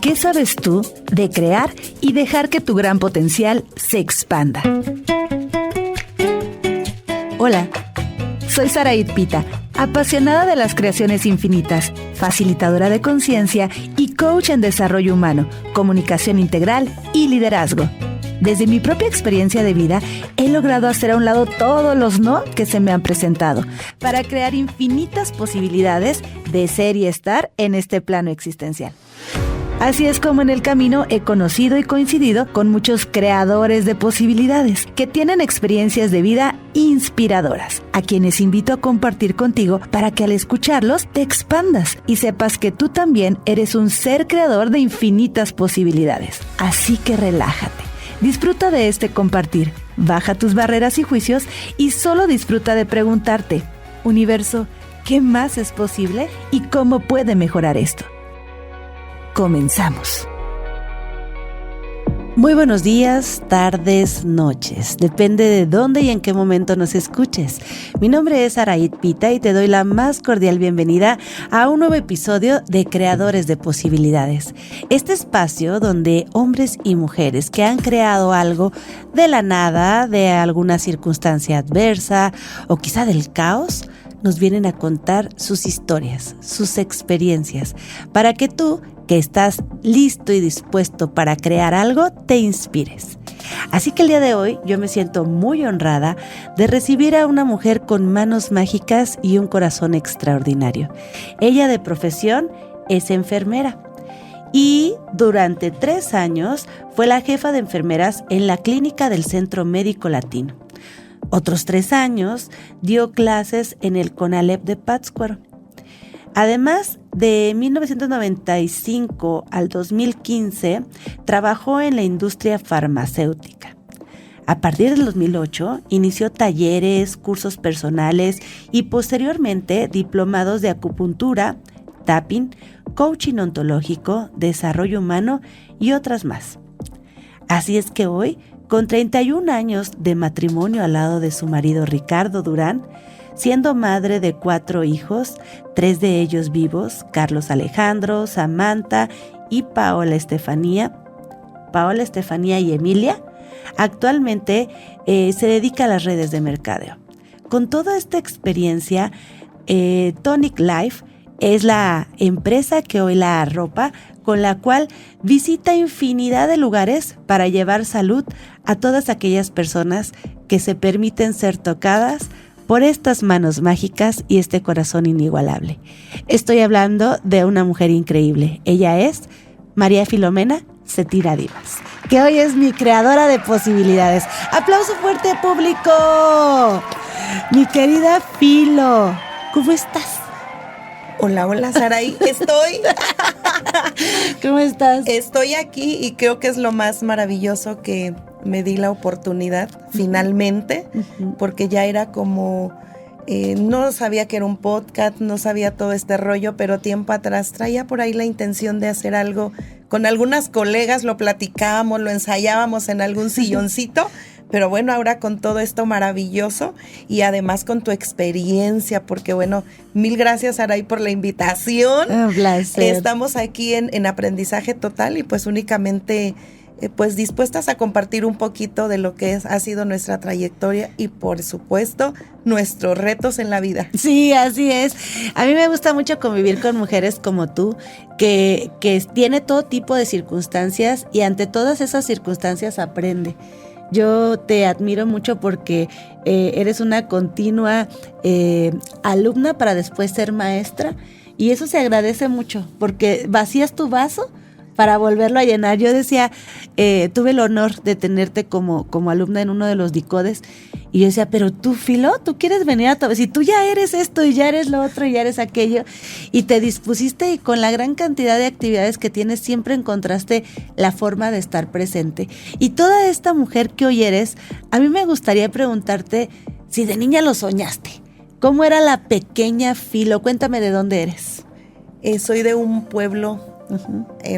¿Qué sabes tú de crear y dejar que tu gran potencial se expanda? Hola, soy Saraid Pita, apasionada de las creaciones infinitas, facilitadora de conciencia y coach en desarrollo humano, comunicación integral y liderazgo. Desde mi propia experiencia de vida, he logrado hacer a un lado todos los no que se me han presentado para crear infinitas posibilidades de ser y estar en este plano existencial. Así es como en el camino he conocido y coincidido con muchos creadores de posibilidades que tienen experiencias de vida inspiradoras, a quienes invito a compartir contigo para que al escucharlos te expandas y sepas que tú también eres un ser creador de infinitas posibilidades. Así que relájate, disfruta de este compartir, baja tus barreras y juicios y solo disfruta de preguntarte, universo, ¿qué más es posible y cómo puede mejorar esto? Comenzamos. Muy buenos días, tardes, noches. Depende de dónde y en qué momento nos escuches. Mi nombre es Saraid Pita y te doy la más cordial bienvenida a un nuevo episodio de Creadores de Posibilidades. Este espacio donde hombres y mujeres que han creado algo de la nada, de alguna circunstancia adversa o quizá del caos, nos vienen a contar sus historias, sus experiencias, para que tú, que estás listo y dispuesto para crear algo, te inspires. Así que el día de hoy yo me siento muy honrada de recibir a una mujer con manos mágicas y un corazón extraordinario. Ella de profesión es enfermera y durante 3 años fue la jefa de enfermeras en la clínica del Centro Médico Latino. Otros 3 años dio clases en el CONALEP de Pátzcuaro. Además, de 1995 al 2015, trabajó en la industria farmacéutica. A partir del 2008, inició talleres, cursos personales y posteriormente diplomados de acupuntura, tapping, coaching ontológico, desarrollo humano y otras más. Así es que hoy, con 31 años de matrimonio al lado de su marido Ricardo Durán, siendo madre de 4 hijos, 3 de ellos vivos, Carlos Alejandro, Samantha y Paola Estefanía y Emilia, actualmente se dedica a las redes de mercadeo. Con toda esta experiencia, Tonic Life es la empresa que hoy la arropa, con la cual visita infinidad de lugares para llevar salud a todas aquellas personas que se permiten ser tocadas por estas manos mágicas y este corazón inigualable. Estoy hablando de una mujer increíble. Ella es María Filomena Cetira Dimas, que hoy es mi creadora de posibilidades. ¡Aplauso fuerte, público! Mi querida Filo, ¿cómo estás? Hola, Saraí, estoy. ¿Cómo estás? Estoy aquí y creo que es lo más maravilloso que me di la oportunidad, finalmente, porque ya era como, no sabía que era un podcast, no sabía todo este rollo, pero tiempo atrás traía por ahí la intención de hacer algo con algunas colegas, lo platicábamos, lo ensayábamos en algún silloncito. Pero bueno, ahora con todo esto maravilloso y además con tu experiencia, porque bueno, mil gracias, Aray, por la invitación. Un placer. Estamos aquí en aprendizaje total y pues únicamente pues dispuestas a compartir un poquito de lo que ha sido nuestra trayectoria y por supuesto nuestros retos en la vida. Sí, así es. A mí me gusta mucho convivir con mujeres como tú, que tiene todo tipo de circunstancias y ante todas esas circunstancias aprende. Yo te admiro mucho porque eres una continua alumna para después ser maestra y eso se agradece mucho porque vacías tu vaso para volverlo a llenar. Yo decía, tuve el honor de tenerte como alumna en uno de los DICODES y yo decía, pero tú, Filo, tú quieres venir a todo, si tú ya eres esto y ya eres lo otro y ya eres aquello y te dispusiste y con la gran cantidad de actividades que tienes siempre encontraste la forma de estar presente. Y toda esta mujer que hoy eres, a mí me gustaría preguntarte si de niña lo soñaste. ¿Cómo era la pequeña Filo? Cuéntame de dónde eres. Soy de un pueblo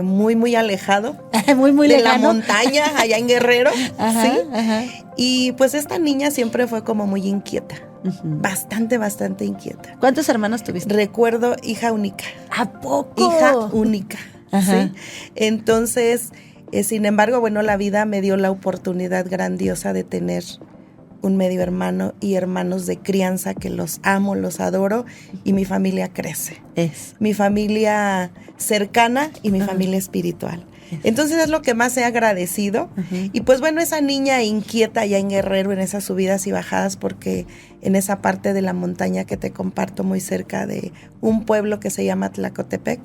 muy alejado, muy de lejano. la montaña, allá en Guerrero. Ajá, ¿sí? Ajá. Y pues esta niña siempre fue como muy inquieta, bastante inquieta. ¿Cuántos hermanos tuviste? Recuerdo hija única. ¿A poco? Hija única. ¿sí? Entonces, sin embargo, bueno, la vida me dio la oportunidad grandiosa de tener un medio hermano y hermanos de crianza que los amo, los adoro y mi familia crece. Mi familia cercana y mi familia espiritual. Entonces es lo que más he agradecido. Y pues bueno, esa niña inquieta ya en Guerrero, en esas subidas y bajadas, porque en esa parte de la montaña que te comparto muy cerca de un pueblo que se llama Tlacotepec,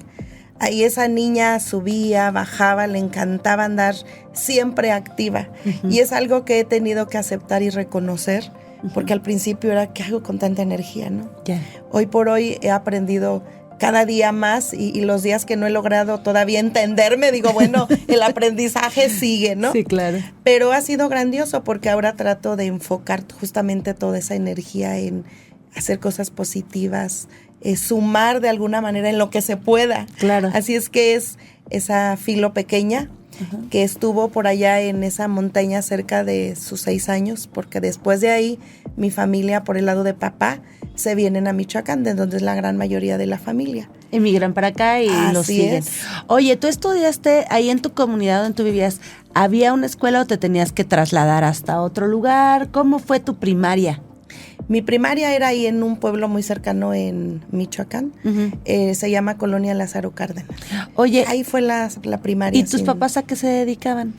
ahí esa niña subía, bajaba, le encantaba andar siempre activa. Y es algo que he tenido que aceptar y reconocer, porque al principio era, ¿qué hago con tanta energía, no? Hoy por hoy he aprendido cada día más y los días que no he logrado todavía entenderme, digo, bueno, el aprendizaje sigue, ¿no? Sí, claro. Pero ha sido grandioso porque ahora trato de enfocar justamente toda esa energía en hacer cosas positivas, sumar de alguna manera en lo que se pueda. Claro. Así es que es esa Filo pequeña que estuvo por allá en esa montaña cerca de sus 6 años, porque después de ahí mi familia por el lado de papá se vienen a Michoacán, de donde es la gran mayoría de la familia. Emigran para acá y los siguen. Oye, ¿tú estudiaste ahí en tu comunidad donde tú vivías? ¿Había una escuela o te tenías que trasladar hasta otro lugar? ¿Cómo fue tu primaria? Mi primaria era ahí en un pueblo muy cercano en Michoacán. Se llama Colonia Lázaro Cárdenas. Oye, ahí fue la primaria. ¿Y tus papás a qué se dedicaban?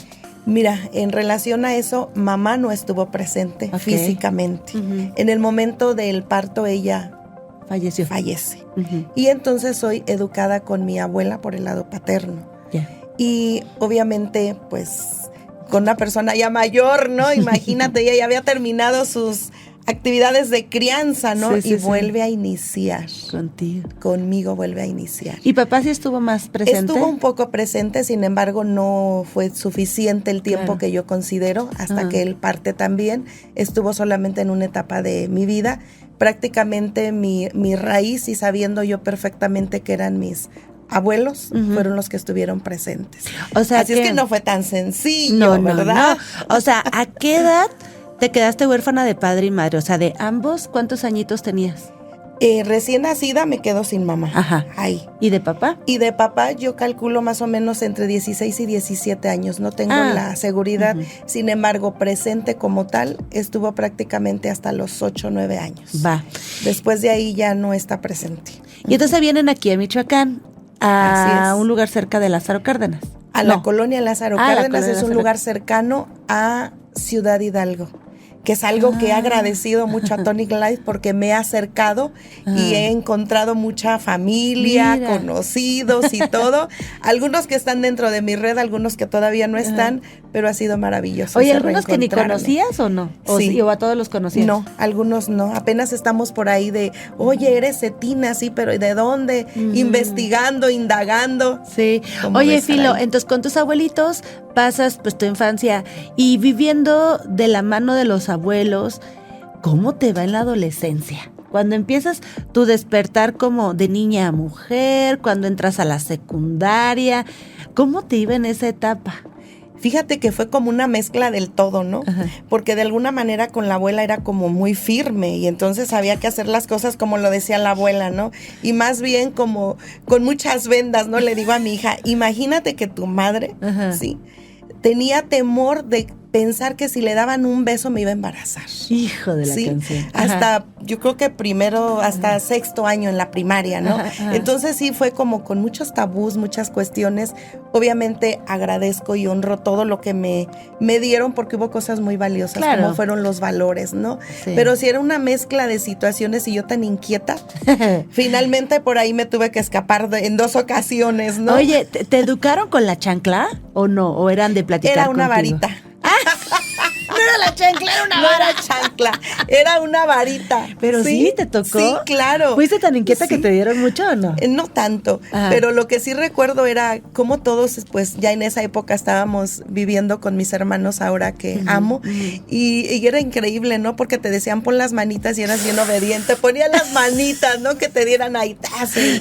Mira, en relación a eso, mamá no estuvo presente físicamente. En el momento del parto ella fallece. Y entonces soy educada con mi abuela por el lado paterno. Y obviamente, pues, con una persona ya mayor, ¿no? Imagínate, ella ya había terminado sus actividades de crianza, ¿no? Y vuelve a iniciar. Conmigo vuelve a iniciar. ¿Y papá sí estuvo más presente? Estuvo un poco presente, sin embargo, no fue suficiente el tiempo que yo considero, hasta que él parte también. Estuvo solamente en una etapa de mi vida. Prácticamente mi raíz, y sabiendo yo perfectamente que eran mis abuelos, fueron los que estuvieron presentes. O sea, así es que no fue tan sencillo, ¿verdad? No. O sea, ¿a qué edad te quedaste huérfana de padre y madre? O sea, de ambos, ¿cuántos añitos tenías? Recién nacida me quedo sin mamá. Ahí. ¿Y de papá? Y de papá yo calculo más o menos entre 16 y 17 años. No tengo la seguridad. Sin embargo, presente como tal, estuvo prácticamente hasta los 8 o 9 años. Después de ahí ya no está presente. Y entonces vienen aquí a Michoacán, a un lugar cerca de Lázaro Cárdenas. La colonia Lázaro Cárdenas es un lugar cercano a Ciudad Hidalgo, que es algo que he agradecido mucho a Tonic Life, porque me he acercado y he encontrado mucha familia, conocidos y todo. Algunos que están dentro de mi red, algunos que todavía no están, pero ha sido maravilloso. Oye, ¿algunos que ni conocías o no? Sí. ¿O a todos los conocías? No, algunos no. Apenas estamos por ahí de, oye, eres Cetina, sí, pero ¿de dónde? Investigando, indagando. Sí. Oye, Filo, entonces con tus abuelitos pasas pues tu infancia y viviendo de la mano de los abuelos, ¿cómo te va en la adolescencia? Cuando empiezas tu despertar como de niña a mujer, cuando entras a la secundaria, ¿cómo te iba en esa etapa? Fíjate que fue como una mezcla del todo, ¿no? Porque de alguna manera con la abuela era como muy firme y entonces había que hacer las cosas como lo decía la abuela, ¿no? Y más bien como con muchas vendas, ¿no? Le digo a mi hija, imagínate que tu madre, ¿sí? Tenía temor de pensar que si le daban un beso me iba a embarazar. Hijo de la canción. Hasta, yo creo que primero, hasta 6º año en la primaria, ¿no? Entonces sí fue como con muchos tabús, muchas cuestiones. Obviamente agradezco y honro todo lo que me dieron, porque hubo cosas muy valiosas, como fueron los valores, ¿no? Sí. Pero si era una mezcla de situaciones y yo tan inquieta, finalmente por ahí me tuve que escapar en 2 ocasiones, ¿no? Oye, ¿te educaron con la chancla o no? ¿O eran de platicar Era una contigo? Varita. No era la chancla, era una vara. No era chancla, era una varita. Pero sí, ¿te tocó? Sí, claro. ¿Fuiste tan inquieta que te dieron mucho o no? No tanto, pero lo que sí recuerdo era cómo todos, pues ya en esa época estábamos viviendo con mis hermanos ahora que amo, y era increíble, ¿no? Porque te decían pon las manitas y eras bien obediente, ponían las manitas, ¿no? Que te dieran ahí,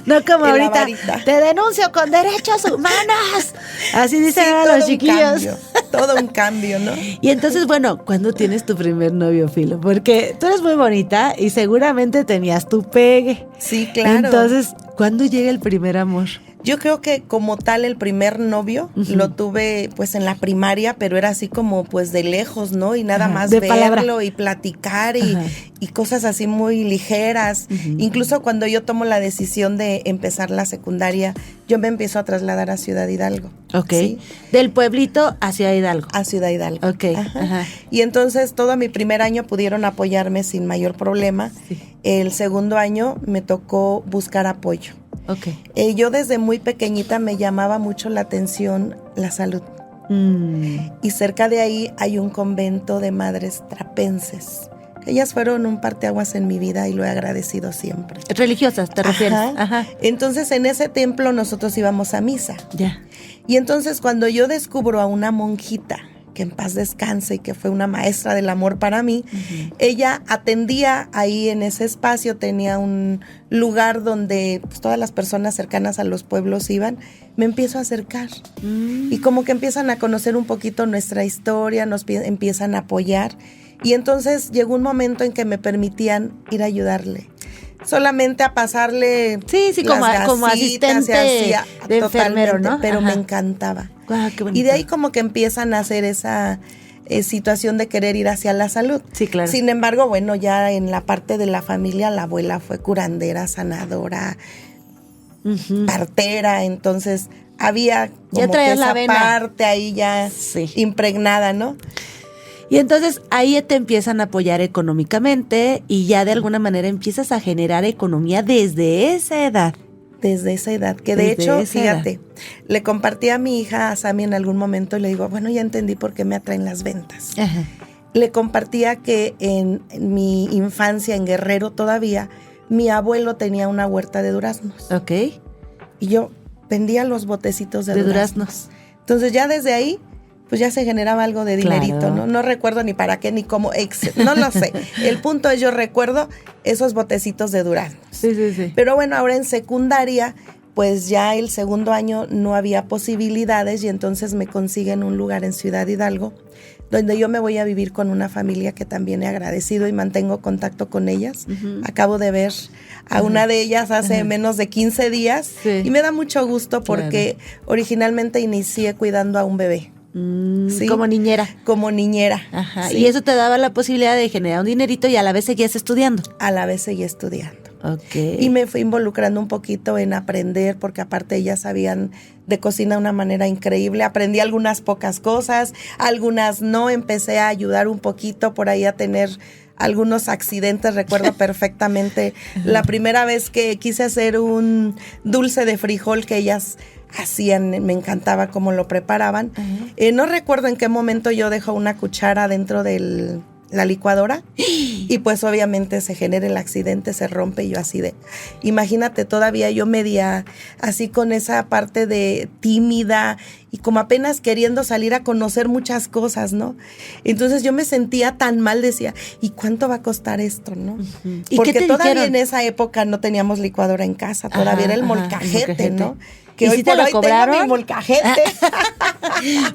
no como ahorita, te denuncio con derechos humanos. Así dicen ahora los chiquillos. Todo un cambio, ¿no? Y entonces, bueno, ¿cuándo tienes tu primer novio, Filo? Porque tú eres muy bonita y seguramente tenías tu pegue. Sí, claro. Entonces, cuándo llega el primer amor? Yo creo que como tal el primer novio lo tuve pues en la primaria, pero era así como pues de lejos, ¿no? Y nada más de verlo palabra. y platicar y cosas así muy ligeras. Incluso cuando yo tomo la decisión de empezar la secundaria, yo me empiezo a trasladar a Ciudad Hidalgo. Ok. ¿Sí? Del pueblito a Ciudad Hidalgo. A Ciudad Hidalgo. Ok. Ajá. Y entonces todo mi primer año pudieron apoyarme sin mayor problema. Sí. El segundo año me tocó buscar apoyo. Ok. Yo desde muy pequeñita me llamaba mucho la atención la salud. Y cerca de ahí hay un convento de madres trapenses. Ellas fueron un parteaguas en mi vida y lo he agradecido siempre. Religiosas, ¿te refieres? Ajá. Entonces en ese templo nosotros íbamos a misa. Ya. Y entonces cuando yo descubro a una monjita, que en paz descanse y que fue una maestra del amor para mí, ella atendía ahí en ese espacio, tenía un lugar donde pues, todas las personas cercanas a los pueblos iban, me empiezo a acercar y como que empiezan a conocer un poquito nuestra historia, nos empiezan a apoyar y entonces llegó un momento en que me permitían ir a ayudarle. Solamente a pasarle como asistente de enfermero, ¿no? Pero me encantaba. Wow, qué bonito. Y de ahí como que empiezan a hacer esa situación de querer ir hacia la salud. Sí, claro. Sin embargo, bueno, ya en la parte de la familia, la abuela fue curandera, sanadora, partera, entonces había como ya traías que esa la vena. parte ahí ya impregnada, ¿no? Y entonces ahí te empiezan a apoyar económicamente y ya de alguna manera empiezas a generar economía desde esa edad. Desde esa edad, que de hecho, fíjate, le compartí a mi hija, a Sammy, en algún momento y le digo, bueno, ya entendí por qué me atraen las ventas. Ajá. Le compartía que en mi infancia, en Guerrero todavía, mi abuelo tenía una huerta de duraznos. Ok. Y yo vendía los botecitos de duraznos. Entonces ya desde ahí, pues ya se generaba algo de dinerito, Claro. ¿no? No recuerdo ni para qué ni cómo, no lo sé. El punto es, yo recuerdo esos botecitos de duraznos. Sí, sí, sí. Pero bueno, ahora en secundaria, pues ya el segundo año no había posibilidades y entonces me consiguen un lugar en Ciudad Hidalgo, donde yo me voy a vivir con una familia que también he agradecido y mantengo contacto con ellas. Acabo de ver a una de ellas hace menos de 15 días y me da mucho gusto porque originalmente inicié cuidando a un bebé. Sí. Como niñera. Como niñera. Ajá. Sí. Y eso te daba la posibilidad de generar un dinerito y a la vez seguías estudiando. A la vez seguí estudiando. Okay. Y me fui involucrando un poquito en aprender, porque aparte ellas sabían de cocina de una manera increíble. Aprendí algunas pocas cosas, algunas no. Empecé a ayudar un poquito por ahí a tener algunos accidentes. Recuerdo perfectamente la primera vez que quise hacer un dulce de frijol que ellas hacían, me encantaba cómo lo preparaban. No recuerdo en qué momento yo dejo una cuchara dentro de la licuadora y pues obviamente se genera el accidente, se rompe y yo así de, imagínate, todavía yo media así con esa parte de tímida y como apenas queriendo salir a conocer muchas cosas, ¿no? Entonces yo me sentía tan mal, decía, ¿y cuánto va a costar esto, no? ¿Y porque qué te todavía dijeron? en esa época no teníamos licuadora en casa, todavía era el molcajete, ¿no? Que ¿Y hoy si te por la hoy cobraron? tengo mi molcajete.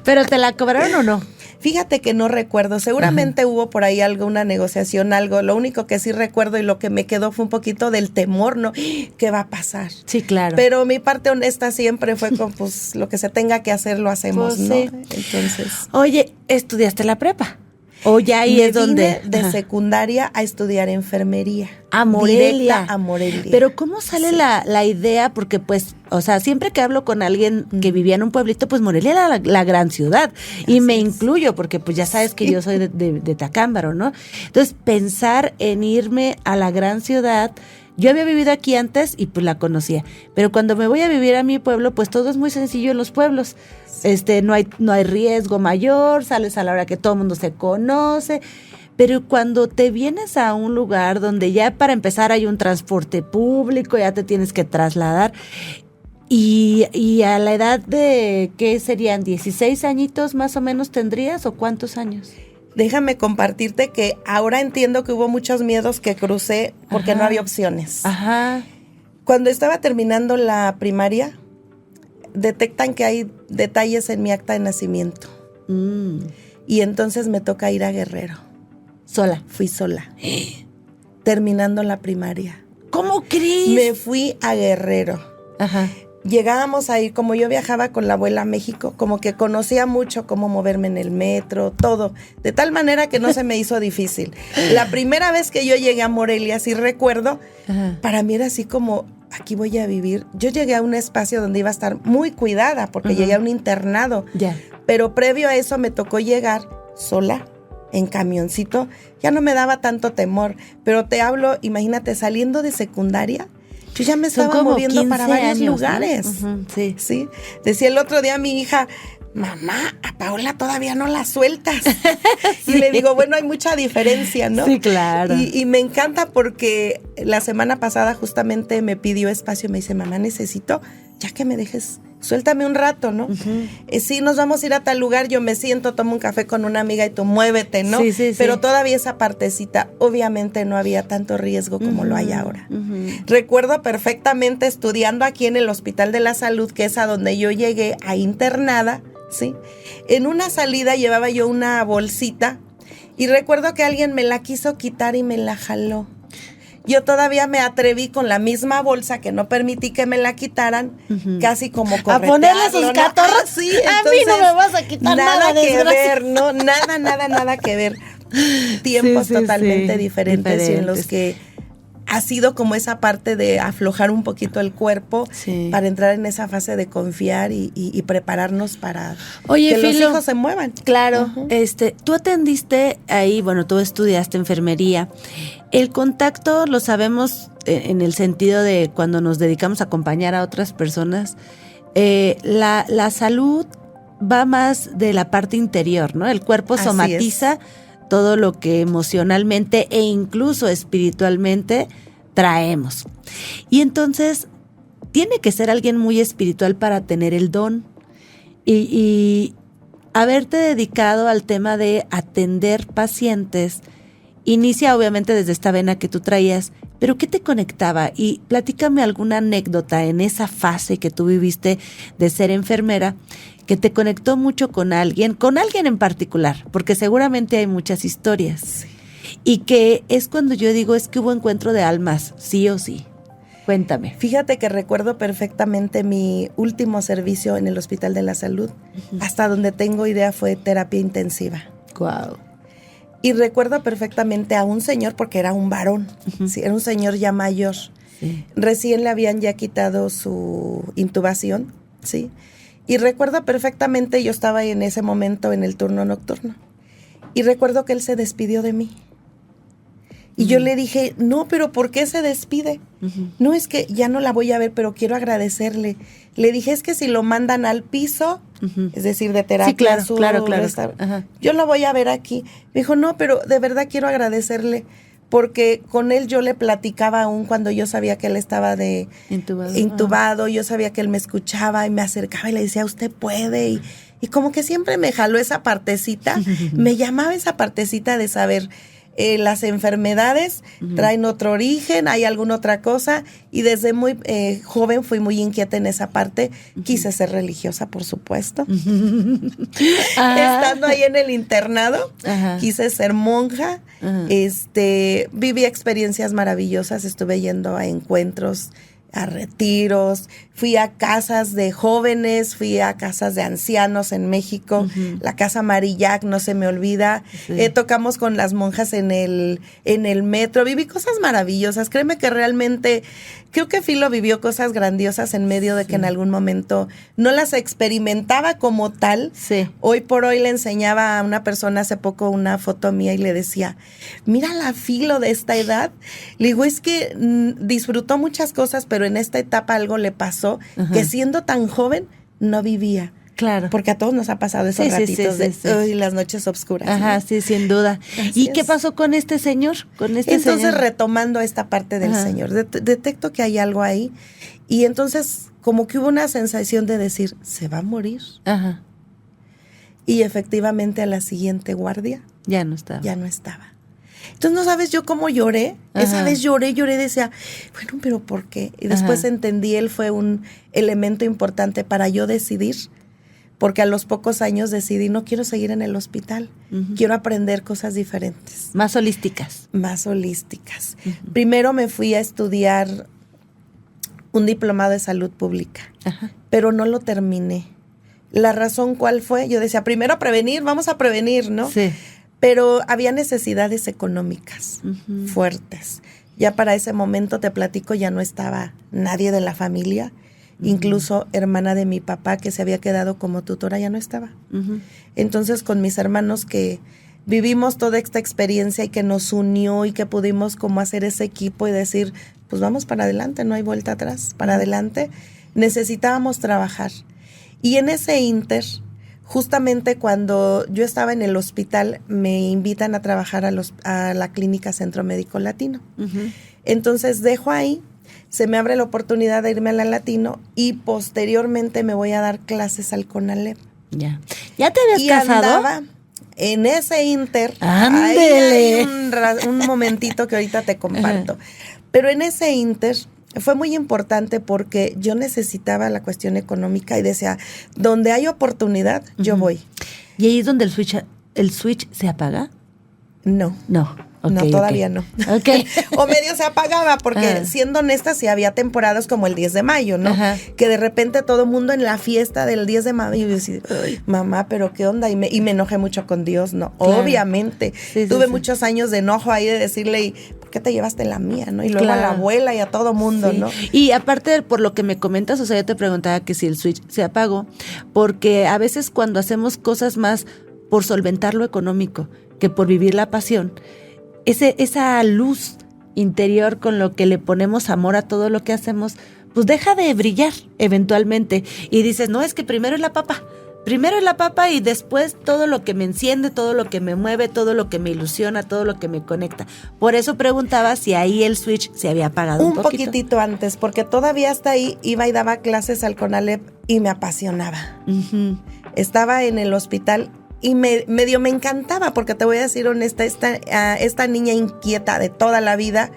¿Pero te la cobraron o no? Fíjate que no recuerdo, seguramente hubo por ahí alguna negociación, algo. Lo único que sí recuerdo y lo que me quedó fue un poquito del temor, ¿no? ¿Qué va a pasar? Sí, claro. Pero mi parte honesta siempre fue con, pues, lo que se tenga que hacer lo hacemos, Pues, ¿no? sí. Entonces, Oye, ¿estudiaste la prepa? ¿O ya ahí me es donde? vine de secundaria a estudiar enfermería. A Morelia. Directa a Morelia. Pero ¿cómo sale la idea? Porque pues, o sea, siempre que hablo con alguien que vivía en un pueblito, pues Morelia era la gran ciudad. Y me incluyo, porque pues ya sabes que yo soy de Tacámbaro, ¿no? Entonces, pensar en irme a la gran ciudad, yo había vivido aquí antes y pues la conocía. Pero cuando me voy a vivir a mi pueblo, pues todo es muy sencillo en los pueblos. No hay riesgo mayor, sales a la hora que todo el mundo se conoce. Pero cuando te vienes a un lugar donde ya para empezar hay un transporte público, ya te tienes que trasladar, y a la edad de, ¿qué serían? 16 añitos más o menos tendrías, ¿o cuántos años? Déjame compartirte que ahora entiendo que hubo muchos miedos que crucé porque no había opciones. Ajá. Cuando estaba terminando la primaria, detectan que hay detalles en mi acta de nacimiento. Y entonces me toca ir a Guerrero. Sola. Fui sola. Terminando la primaria. ¿Cómo crees? Me fui a Guerrero. Ajá. Llegábamos a ir, como yo viajaba con la abuela a México, como que conocía mucho cómo moverme en el metro, todo, de tal manera que no se me hizo difícil. La primera vez que yo llegué a Morelia, sí recuerdo, para mí era así como, aquí voy a vivir. Yo llegué a un espacio donde iba a estar muy cuidada, porque llegué a un internado, pero previo a eso me tocó llegar sola, en camioncito, ya no me daba tanto temor, pero te hablo, imagínate, saliendo de secundaria, yo ya me estaba moviendo para varios lugares. ¿No? Sí. Decía el otro día a mi hija, mamá, a Paola todavía no la sueltas. Sí. Y le digo, bueno, hay mucha diferencia, ¿no? Sí, claro. Y me encanta porque la semana pasada justamente me pidió espacio y me dice, mamá, necesito, ya que me dejes, suéltame un rato, ¿no? Sí, nos vamos a ir a tal lugar, yo me siento, tomo un café con una amiga y tú muévete, ¿no? Sí. Pero todavía esa partecita, obviamente no había tanto riesgo como lo hay ahora. Recuerdo perfectamente estudiando aquí en el Hospital de la Salud, que es a donde yo llegué a internada, ¿sí? En una salida llevaba yo una bolsita y recuerdo que alguien me la quiso quitar y me la jaló. Yo todavía me atreví con la misma bolsa que no permití que me la quitaran, casi como corretearlo. A ponerle sus catorros. Sí, a mí no me vas a quitar nada que ver, no, nada que ver. Tiempos totalmente diferentes y en los que ha sido como esa parte de aflojar un poquito el cuerpo para entrar en esa fase de confiar y prepararnos para que los hijos se muevan. Claro, tú atendiste ahí, bueno, tú estudiaste enfermería. El contacto lo sabemos en el sentido de cuando nos dedicamos a acompañar a otras personas. La salud va más de la parte interior, ¿no? El cuerpo somatiza todo lo que emocionalmente e incluso espiritualmente traemos. Y entonces tiene que ser alguien muy espiritual para tener el don y haberte dedicado al tema de atender pacientes. Inicia obviamente desde esta vena que tú traías, pero ¿qué te conectaba? Y platícame alguna anécdota en esa fase que tú viviste de ser enfermera que te conectó mucho con alguien en particular, porque seguramente hay muchas historias. Sí. Y que es cuando yo digo, es que hubo encuentro de almas, sí o sí. Cuéntame. Fíjate que recuerdo perfectamente mi último servicio en el Hospital de la Salud. Hasta donde tengo idea fue terapia intensiva. Wow. Y recuerdo perfectamente a un señor, porque era un varón, sí, era un señor ya mayor. Sí. Recién le habían ya quitado su intubación, ¿sí? Y recuerdo perfectamente, yo estaba en ese momento en el turno nocturno. Y recuerdo que él se despidió de mí. Y yo le dije, no, pero ¿por qué se despide? No, es que ya no la voy a ver, pero quiero agradecerle. Le dije, es que si lo mandan al piso, es decir, de terapia, claro. Yo lo voy a ver aquí. Me dijo, no, pero de verdad quiero agradecerle, porque con él yo le platicaba aún cuando yo sabía que él estaba intubado, yo sabía que él me escuchaba y me acercaba y le decía, usted puede, y como que siempre me jaló esa partecita, me llamaba esa partecita de saber, las enfermedades traen otro origen, hay alguna otra cosa, y desde muy joven fui muy inquieta en esa parte. Quise ser religiosa, por supuesto. Estando ahí en el internado, quise ser monja. Viví experiencias maravillosas, estuve yendo a encuentros, a retiros, fui a casas de jóvenes, fui a casas de ancianos en México, la Casa Marillac, no se me olvida, tocamos con las monjas en el metro, viví cosas maravillosas, créeme que realmente, creo que Filo vivió cosas grandiosas en medio de que en algún momento no las experimentaba como tal. Hoy por hoy le enseñaba a una persona hace poco una foto mía y le decía, mira la Filo de esta edad, le digo, es que disfrutó muchas cosas, pero en esta etapa algo le pasó que siendo tan joven no vivía. Claro. Porque a todos nos ha pasado esos ratitos de las noches oscuras. Ajá, sí, sin duda. ¿Y qué pasó con este señor? Entonces, retomando esta parte del señor, detecto que hay algo ahí. Y entonces, como que hubo una sensación de decir, ¿se va a morir? Ajá. Y efectivamente a la siguiente guardia ya no estaba. Entonces, no sabes yo cómo lloré. Esa vez lloré, decía, bueno, pero ¿por qué? Y después entendí, él fue un elemento importante para yo decidir porque a los pocos años decidí, no quiero seguir en el hospital, quiero aprender cosas diferentes. Más holísticas. Más holísticas. Primero me fui a estudiar un diplomado de salud pública, pero no lo terminé. La razón cuál fue, yo decía, primero prevenir, vamos a prevenir, ¿no? Sí. Pero había necesidades económicas fuertes. Ya para ese momento, te platico, ya no estaba nadie de la familia. Incluso hermana de mi papá, que se había quedado como tutora, ya no estaba. Entonces, con mis hermanos que vivimos toda esta experiencia y que nos unió y que pudimos como hacer ese equipo y decir, pues vamos para adelante, no hay vuelta atrás, para adelante, necesitábamos trabajar. Y en ese inter, justamente cuando yo estaba en el hospital, me invitan a trabajar a la Clínica Centro Médico Latino. Entonces dejo ahí, se me abre la oportunidad de irme a la Latino y posteriormente me voy a dar clases al CONALEP. Ya. ¿Ya te habías casado? Andaba en ese inter. ¡Ándele! Hay un momentito que ahorita te comparto. Pero en ese inter fue muy importante porque yo necesitaba la cuestión económica y decía, donde hay oportunidad, yo voy. ¿Y ahí es donde el switch se apaga? No. Okay, no, todavía no. Okay. O medio se apagaba, porque siendo honesta, sí había temporadas como el 10 de mayo, ¿no? Que de repente todo el mundo en la fiesta del 10 de mayo, y yo decía, mamá, pero ¿qué onda? Y me enojé mucho con Dios, ¿no? Claro. Obviamente. Tuve muchos años de enojo ahí de decirle, ¿por qué te llevaste la mía, no? Y luego a la abuela y a todo mundo, ¿no? Y aparte, por lo que me comentas, o sea, yo te preguntaba que si el switch se apagó, porque a veces cuando hacemos cosas más por solventar lo económico que por vivir la pasión, esa luz interior con lo que le ponemos amor a todo lo que hacemos, pues deja de brillar eventualmente. Y dices, no, es que primero es la papa y después todo lo que me enciende, todo lo que me mueve, todo lo que me ilusiona, todo lo que me conecta. Por eso preguntaba si ahí el switch se había apagado un poquito. Un poquitito antes, porque todavía hasta ahí iba y daba clases al CONALEP y me apasionaba. Estaba en el hospital y medio me encantaba, porque te voy a decir honesta, esta niña inquieta de toda la vida,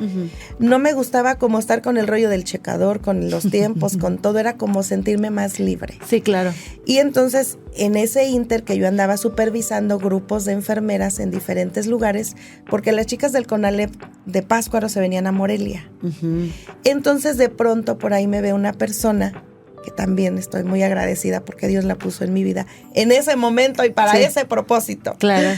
no me gustaba como estar con el rollo del checador, con los tiempos, con todo, era como sentirme más libre. Sí, claro. Y entonces, en ese inter que yo andaba supervisando grupos de enfermeras en diferentes lugares, porque las chicas del CONALEP de Pátzcuaro se venían a Morelia. Entonces, de pronto, por ahí me ve una persona que también estoy muy agradecida porque Dios la puso en mi vida en ese momento y para ese propósito. Claro.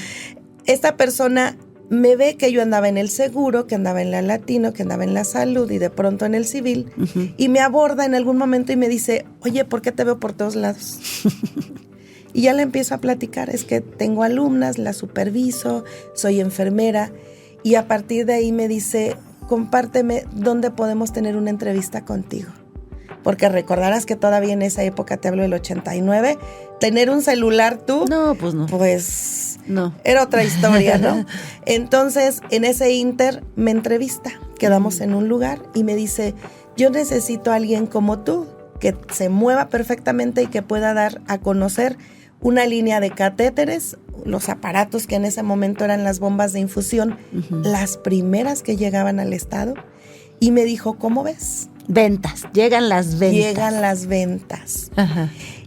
Esta persona me ve que yo andaba en el seguro, que andaba en la Latino, que andaba en la salud y de pronto en el civil, y me aborda en algún momento y me dice, oye, ¿por qué te veo por todos lados? Y ya le empiezo a platicar, es que tengo alumnas, las superviso, soy enfermera, y a partir de ahí me dice, compárteme dónde podemos tener una entrevista contigo. Porque recordarás que todavía en esa época, te hablo del 89, tener un celular tú, no, pues no. Pues no. Era otra historia, ¿no? Entonces, en ese inter me entrevista, quedamos en un lugar y me dice, yo necesito a alguien como tú, que se mueva perfectamente y que pueda dar a conocer una línea de catéteres, los aparatos que en ese momento eran las bombas de infusión, las primeras que llegaban al estado, y me dijo, ¿cómo ves? Ventas, llegan las ventas. Llegan las ventas.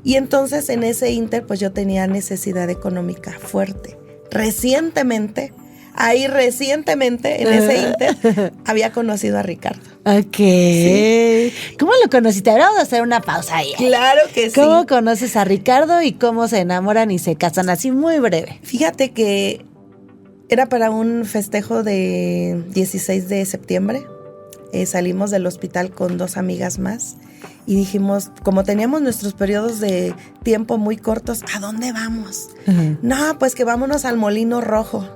Y entonces en ese inter, pues yo tenía necesidad económica fuerte. Recientemente, en ese inter, había conocido a Ricardo. Ok. Sí. ¿Cómo lo conociste? Vamos a hacer una pausa ahí. Claro que sí. ¿Cómo conoces a Ricardo y cómo se enamoran y se casan? Así muy breve. Fíjate que era para un festejo de 16 de septiembre. Salimos del hospital con 2 amigas más y dijimos, como teníamos nuestros periodos de tiempo muy cortos, ¿a dónde vamos? No, pues que vámonos al Molino Rojo.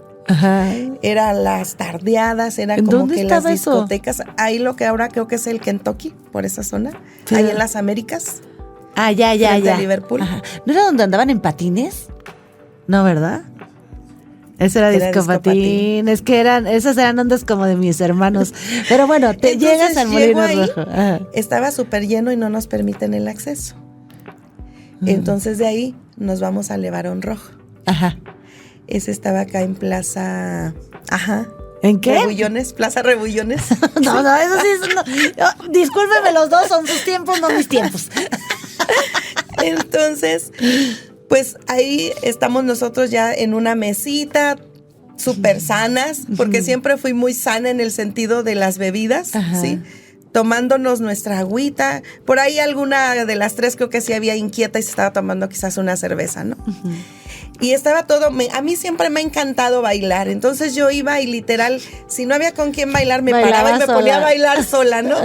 Eran las tardeadas, era como que las discotecas. Eso? Ahí lo que ahora creo que es el Kentucky, por esa zona. Sí. Ahí en las Américas. Ya. De Liverpool. ¿No era donde andaban en patines? No, ¿verdad? Ese era discopatín. Es que esas eran ondas como de mis hermanos. Pero bueno, llegas al Molino Rojo. Estaba súper lleno y no nos permiten el acceso. Entonces de ahí nos vamos al Levarón Rojo. Ese estaba acá en Plaza... ¿En qué? Rebullones, Plaza Rebullones. No, eso sí no. Discúlpeme, los dos son sus tiempos, no mis tiempos. Entonces, Pues ahí estamos nosotros ya en una mesita, súper sanas, porque siempre fui muy sana en el sentido de las bebidas, ¿sí? Tomándonos nuestra agüita. Por ahí alguna de las tres creo que sí había inquieta y se estaba tomando quizás una cerveza, ¿no? Y estaba todo, a mí siempre me ha encantado bailar, entonces yo iba y literal, si no había con quién bailar, me paraba y me ponía a bailar sola, ¿no?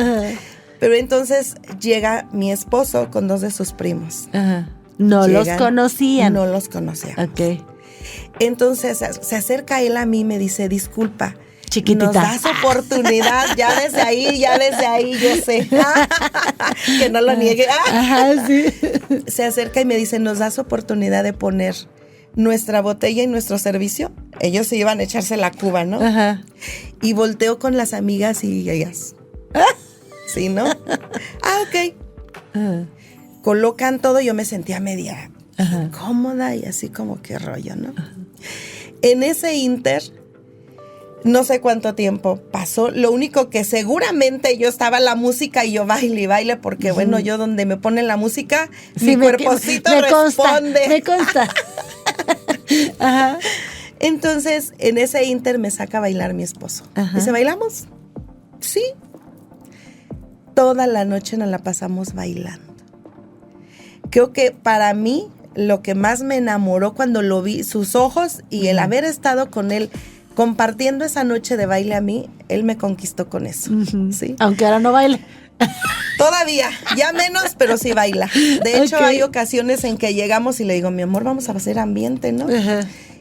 Pero entonces llega mi esposo con dos de sus primos. No los conocían. No los conocía. Ok. Entonces se acerca él a mí y me dice, disculpa, chiquitita, nos das oportunidad, ya desde ahí yo sé que no lo niegue. Sí. Se acerca y me dice, nos das oportunidad de poner nuestra botella y nuestro servicio. Ellos se iban a echarse la cuba, ¿no? Y volteo con las amigas y ellas. ¿Sí, no? Ok. Colocan todo, yo me sentía media cómoda y así como qué rollo, ¿no? En ese inter, no sé cuánto tiempo pasó, lo único que seguramente yo estaba la música y yo baile y baile, porque bueno, yo donde me ponen la música, mi cuerpocito responde. Me consta. Entonces, en ese inter me saca a bailar mi esposo. Dice, ¿bailamos? Sí. Toda la noche nos la pasamos bailando. Creo que para mí lo que más me enamoró cuando lo vi, sus ojos y el haber estado con él compartiendo esa noche de baile a mí, él me conquistó con eso. ¿Sí? Aunque ahora no baile. Todavía, ya menos, pero sí baila. De hecho, hay ocasiones en que llegamos y le digo, mi amor, vamos a hacer ambiente, ¿no?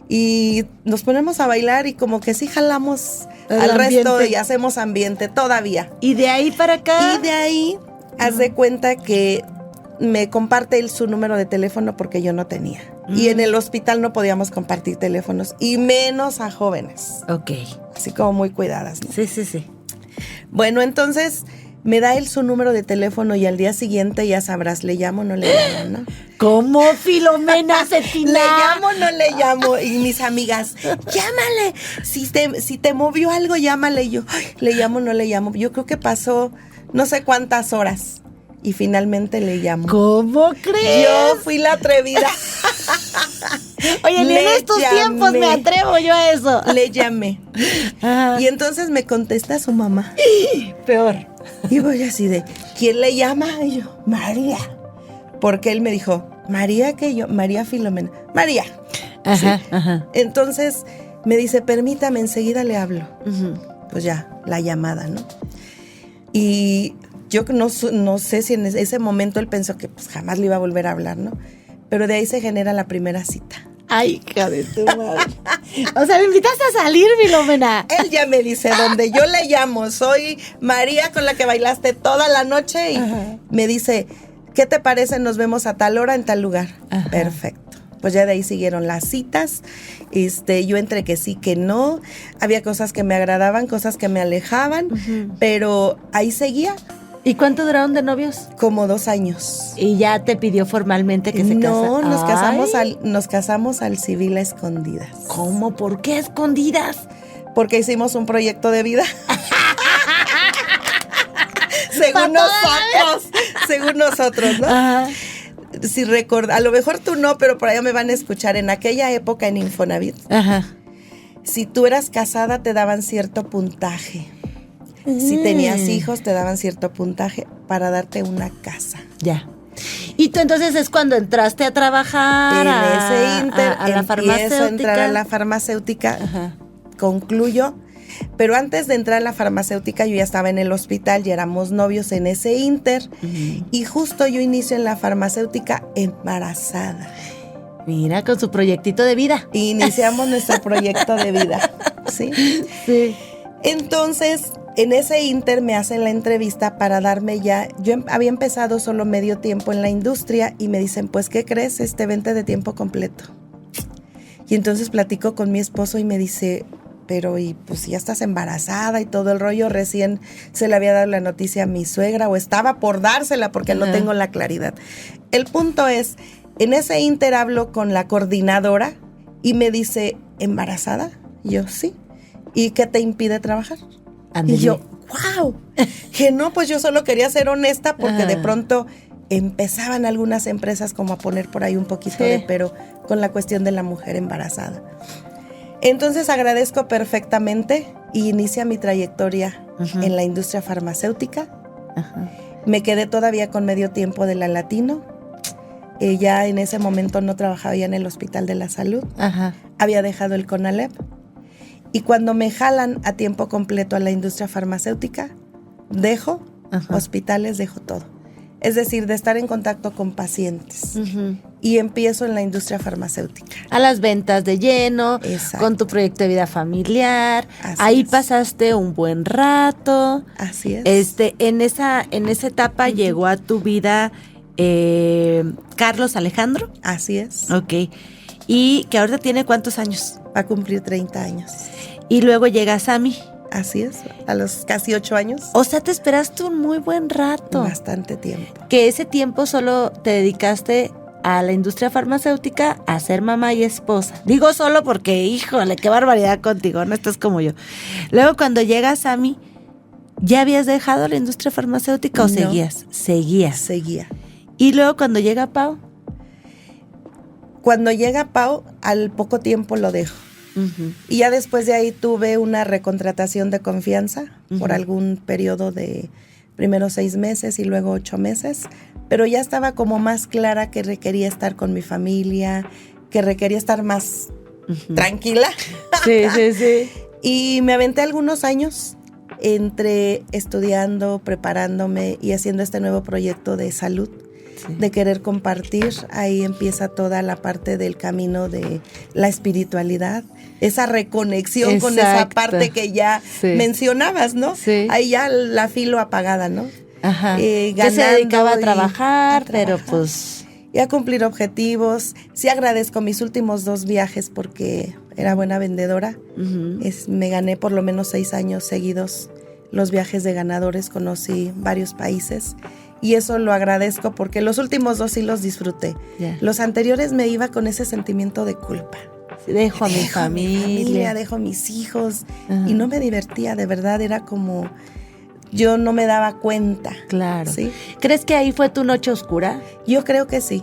Y nos ponemos a bailar y como que sí jalamos al resto y hacemos ambiente todavía. ¿Y de ahí para acá? Y de ahí, haz de cuenta que me comparte él su número de teléfono porque yo no tenía. Y en el hospital no podíamos compartir teléfonos, y menos a jóvenes. Ok. Así como muy cuidadas, ¿no? Sí. Bueno, entonces me da él su número de teléfono y al día siguiente, ya sabrás, le llamo o no le llamo, ¿no? ¿Cómo, Filomena Cetina? ¿Le llamo o no le llamo? Y mis amigas, llámale. Si te movió algo, llámale. Y yo, ¿le llamo o no le llamo? Yo creo que pasó no sé cuántas horas. Y finalmente le llamo. ¿Cómo crees? Yo fui la atrevida. Oye, ni en estos tiempos me atrevo yo a eso. Le llamé. Y entonces me contesta su mamá. Peor. Y voy así de, ¿quién le llama? Y yo, María. Porque él me dijo, María, que yo, María Filomena. María. Entonces me dice, permítame, enseguida le hablo. Pues ya, la llamada, ¿no? Y yo no sé si en ese momento él pensó que pues jamás le iba a volver a hablar, ¿no? Pero de ahí se genera la primera cita. Ay, hija de tu madre. O sea, me invitaste a salir, Filomena. Él ya me dice, donde yo le llamo, soy María con la que bailaste toda la noche, y me dice, ¿qué te parece? Nos vemos a tal hora en tal lugar. Perfecto. Pues ya de ahí siguieron las citas. Yo entre que sí, que no. Había cosas que me agradaban, cosas que me alejaban, pero ahí seguía. ¿Y cuánto duraron de novios? Como 2 años. ¿Y ya te pidió formalmente que se casara? No, nos casamos al civil a escondidas. ¿Cómo? ¿Por qué a escondidas? Porque hicimos un proyecto de vida. Según nosotros, ¿no? Si a lo mejor tú no, pero por allá me van a escuchar. En aquella época en Infonavit, si tú eras casada te daban cierto puntaje. Si tenías hijos, te daban cierto puntaje para darte una casa. Ya. Y tú entonces es cuando entraste a trabajar en ese inter, a la farmacéutica. Empiezo a entrar a la farmacéutica, concluyo. Pero antes de entrar a la farmacéutica, yo ya estaba en el hospital, ya éramos novios en ese inter. Y justo yo inicio en la farmacéutica embarazada. Mira, con su proyectito de vida. Iniciamos nuestro proyecto de vida. ¿Sí? Sí. Entonces, en ese inter me hacen la entrevista para darme ya, yo había empezado solo medio tiempo en la industria y me dicen, pues, ¿qué crees? Vente de tiempo completo. Y entonces platico con mi esposo y me dice, pero y pues ya estás embarazada y todo el rollo, recién se le había dado la noticia a mi suegra o estaba por dársela porque no tengo la claridad. El punto es, en que inter hablo con la coordinadora y me dice, ¿embarazada? Y yo, sí. ¿Y qué te impide trabajar? Andele. Y yo, wow. Que no, pues yo solo quería ser honesta porque de pronto empezaban algunas empresas como a poner por ahí un poquito de pero con la cuestión de la mujer embarazada. Entonces agradezco perfectamente y inicia mi trayectoria en la industria farmacéutica. Me quedé todavía con medio tiempo de la Latino. Ya en ese momento no trabajaba ya en el Hospital de la Salud. Había dejado el CONALEP. Y cuando me jalan a tiempo completo a la industria farmacéutica, dejo hospitales, dejo todo. Es decir, de estar en contacto con pacientes. Y empiezo en la industria farmacéutica. A las ventas de lleno, con tu proyecto de vida familiar. Ahí pasaste un buen rato. Así es. En esa etapa llegó a tu vida Carlos Alejandro. Así es. Ok. ¿Y que ahorita tiene cuántos años? Va a cumplir 30 años. Y luego llega Sammy. Así es, a los casi 8 años. O sea, te esperaste un muy buen rato. Bastante tiempo. Que ese tiempo solo te dedicaste a la industria farmacéutica, a ser mamá y esposa. Digo solo porque, híjole, qué barbaridad contigo, no estás como yo. Luego cuando llega Sammy, ¿ya habías dejado la industria farmacéutica o seguías? Seguía. Y luego cuando llega Pau. Cuando llega Pau, al poco tiempo lo dejo. Y ya después de ahí tuve una recontratación de confianza por algún periodo de primero 6 meses y luego 8 meses, pero ya estaba como más clara que requería estar con mi familia, que requería estar más tranquila. Sí. Y me aventé algunos años entre estudiando, preparándome y haciendo este nuevo proyecto de salud. De querer compartir, ahí empieza toda la parte del camino de la espiritualidad, esa reconexión con esa parte que ya mencionabas, ¿no? Sí. Ahí ya la filo apagada, ¿no? Que se dedicaba a trabajar, pero pues... Y a cumplir objetivos. Sí agradezco mis últimos 2 viajes porque era buena vendedora. Me gané por lo menos 6 años seguidos los viajes de ganadores, conocí varios países. Y eso lo agradezco porque los últimos 2 sí los disfruté. Los anteriores me iba con ese sentimiento de culpa. Dejo a mi familia, dejo a mis hijos. Y no me divertía, de verdad, era como... Yo no me daba cuenta. Claro. ¿Sí? ¿Crees que ahí fue tu noche oscura? Yo creo que sí.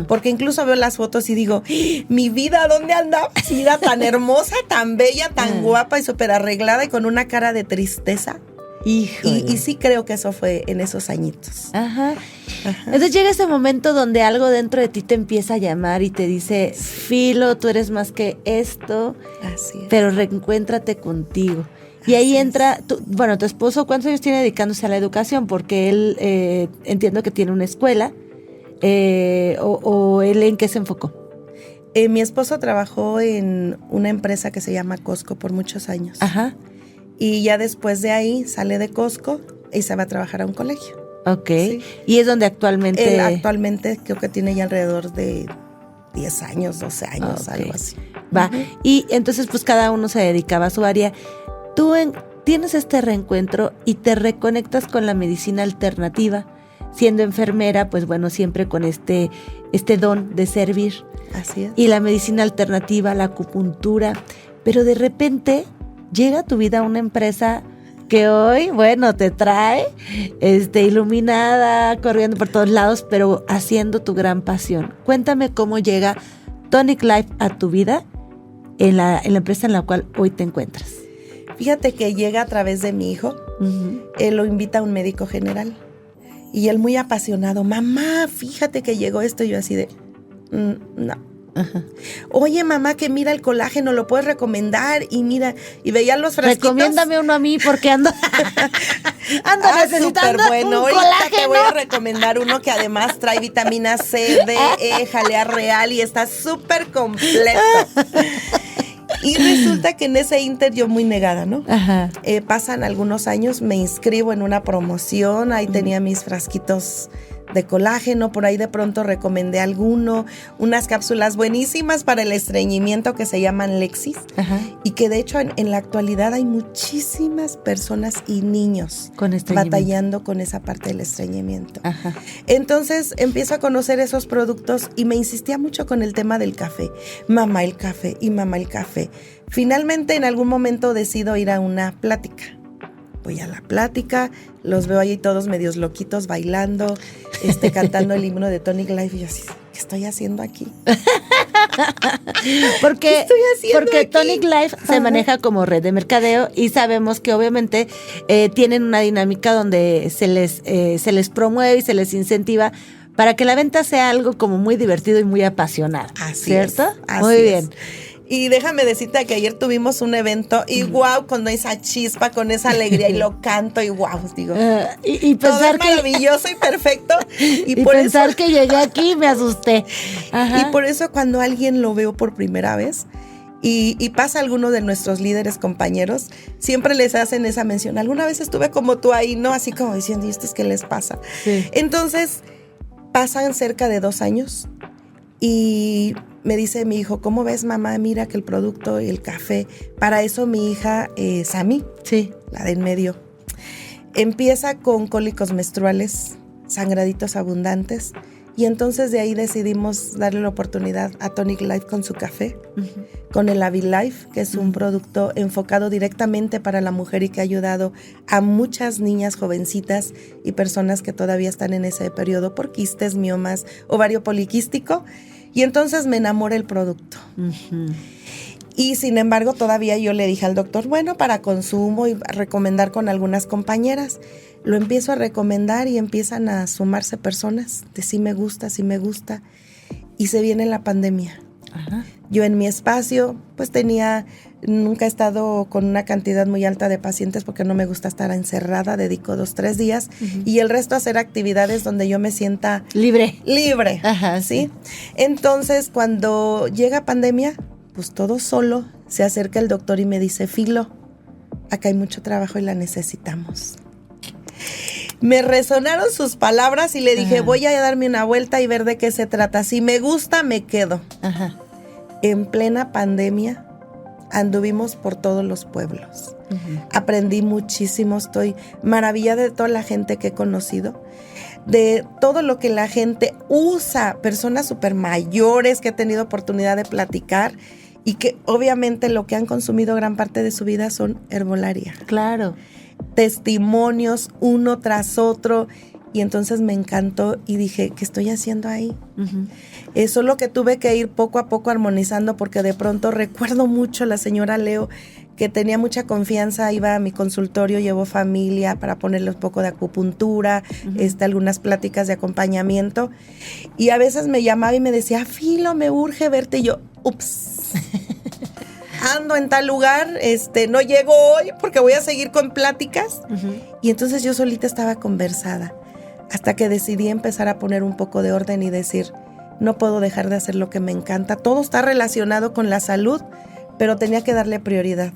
Porque incluso veo las fotos y digo, mi vida, ¿dónde andaba? Mira, tan hermosa, tan bella, tan guapa y súper arreglada y con una cara de tristeza. Y sí creo que eso fue en esos añitos. Entonces llega ese momento donde algo dentro de ti te empieza a llamar y te dice, Filo, tú eres más que esto. Así es. Pero reencuéntrate contigo. Y ahí entra, tu esposo, ¿cuántos años tiene dedicándose a la educación? Porque él, entiendo que tiene una escuela, o él, ¿en qué se enfocó? Mi esposo trabajó en una empresa que se llama Costco por muchos años. Y ya después de ahí sale de Costco y se va a trabajar a un colegio. Ok. Sí. ¿Y es donde actualmente? Él actualmente creo que tiene ya alrededor de 10 años, 12 años, algo así. Va. Y entonces pues cada uno se dedicaba a su área. Tú tienes este reencuentro y te reconectas con la medicina alternativa. Siendo enfermera, pues bueno, siempre con este don de servir. Así es. Y la medicina alternativa, la acupuntura. Pero de repente... llega a tu vida una empresa que hoy, bueno, te trae iluminada, corriendo por todos lados, pero haciendo tu gran pasión. Cuéntame cómo llega Tonic Life a tu vida en la empresa en la cual hoy te encuentras. Fíjate que llega a través de mi hijo. Él lo invita a un médico general. Y él muy apasionado, mamá, fíjate que llegó esto. Y yo así de, no. Oye, mamá, que mira el colágeno, lo puedes recomendar. Y mira, y veía los frasquitos. Recomiéndame uno a mí porque ando necesitando bueno. un Ahorita colágeno. te voy a recomendar uno que además trae vitamina C, D, E, jalea real y está súper completo. Y resulta que en ese inter yo muy negada, ¿no? Pasan algunos años, me inscribo en una promoción, ahí tenía mis frasquitos de colágeno, por ahí de pronto recomendé alguno, unas cápsulas buenísimas para el estreñimiento que se llaman Lexis, y que de hecho en la actualidad hay muchísimas personas y niños batallando con esa parte del estreñimiento. Entonces empiezo a conocer esos productos y me insistía mucho con el tema del café. Mamá el café y mamá el café. Finalmente en algún momento decido ir a una plática voy a la plática, los veo ahí todos medios loquitos bailando, cantando el himno de Tonic Life y yo así, ¿qué estoy haciendo aquí? Porque aquí? Tonic Life se maneja como red de mercadeo y sabemos que obviamente tienen una dinámica donde se les promueve y se les incentiva para que la venta sea algo como muy divertido y muy apasionado. Así ¿cierto? Es, así muy bien. Y déjame decirte que ayer tuvimos un evento y wow, con esa chispa, con esa alegría y lo canto y wow, digo. Y pensar todo maravilloso y perfecto. Y por pensar que llegué aquí me asusté. Ajá. Y por eso cuando alguien lo veo por primera vez y pasa alguno de nuestros líderes compañeros, siempre les hacen esa mención. Alguna vez estuve como tú ahí, ¿no? Así como diciendo, ¿y esto es qué les pasa? Sí. Entonces, pasan cerca de 2 años y me dice mi hijo, ¿cómo ves, mamá? Mira que el producto y el café. Para eso mi hija, Sami, sí, la de en medio, empieza con cólicos menstruales, sangraditos abundantes. Y entonces de ahí decidimos darle la oportunidad a Tonic Life con su café, con el Avilife, que es un producto enfocado directamente para la mujer y que ha ayudado a muchas niñas jovencitas y personas que todavía están en ese periodo por quistes, miomas, ovario poliquístico. Y entonces me enamora el producto. Y sin embargo todavía yo le dije al doctor, bueno, para consumo y recomendar con algunas compañeras. Lo empiezo a recomendar y empiezan a sumarse personas de sí me gusta. Y se viene la pandemia. Ajá. Yo en mi espacio pues nunca he estado con una cantidad muy alta de pacientes porque no me gusta estar encerrada, dedico 2-3 días y el resto hacer actividades donde yo me sienta libre. Ajá, ¿sí? Entonces cuando llega pandemia, pues todo solo se acerca el doctor y me dice, Filo, acá hay mucho trabajo y la necesitamos. Me resonaron sus palabras y le dije, voy a darme una vuelta y ver de qué se trata. Si me gusta, me quedo. Ajá. En plena pandemia anduvimos por todos los pueblos. Aprendí muchísimo, estoy maravillada de toda la gente que he conocido, de todo lo que la gente usa, personas súper mayores que he tenido oportunidad de platicar y que obviamente lo que han consumido gran parte de su vida son herbolaria. Claro. Testimonios uno tras otro y entonces me encantó y dije, ¿qué estoy haciendo ahí? Eso es lo que tuve que ir poco a poco armonizando porque de pronto recuerdo mucho a la señora Leo que tenía mucha confianza, iba a mi consultorio, llevó familia para ponerle un poco de acupuntura, algunas pláticas de acompañamiento y a veces me llamaba y me decía, Filo, me urge verte y yo, ups. Ando en tal lugar, no llego hoy porque voy a seguir con pláticas. Y entonces yo solita estaba conversada hasta que decidí empezar a poner un poco de orden y decir, no puedo dejar de hacer lo que me encanta. Todo está relacionado con la salud, pero tenía que darle prioridad.